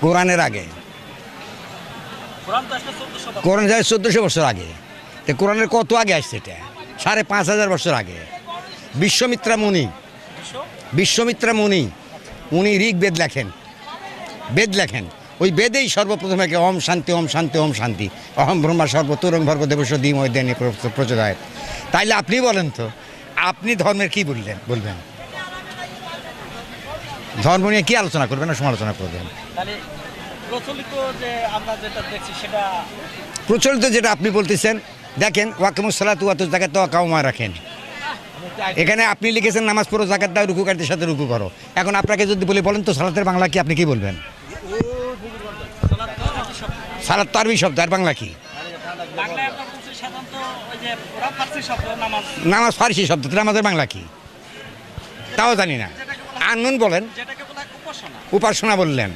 কোরআনের আগে। কোরআন যায় 1400 বছর আগে। তো কোরআনের কত আগে আসছে? এটা 5500 বছর আগে। বিশ্বমিত্রা মুনি উনি ঋগ্বেদ লেখেন, বেদ লেখেন। ওই বেদেই সর্বপ্রথমে ওম শান্তি ওম শান্তি ওম শান্তি অহম ব্রহ্মা সর্বতরং ভর্গ দেবস্ব ধীমহি ধিয়ো প্রচোদয়াৎ। তাইলে আপনি বলেন তো, আপনি ধর্মের কি বলবেন? ধর্ম নিয়ে কি আলোচনা করবেন না সমালোচনা করবেন? প্রচলিত যেটা আপনি বলতেছেন, দেখেন ওয়াকিমুস সালাতু ওয়া আতুজ যাকাত ওয়া কাউমা রাখেন। এখানে আপনি লিখেছেন নামাজ পড়ো, যাকাত দাও, রুকুকারীদের সাথে রুকু করো। এখন আপনাকে যদি বলেন তো সালাতের বাংলা কি, আপনি কি বলবেন? সালাত তো আরবি শব্দ, আর বাংলা কি? নামাজ ফার্সি শব্দ, নামাজের বাংলা কি তাও জানি না। আননুন বলেন, উপাসনা বললেন।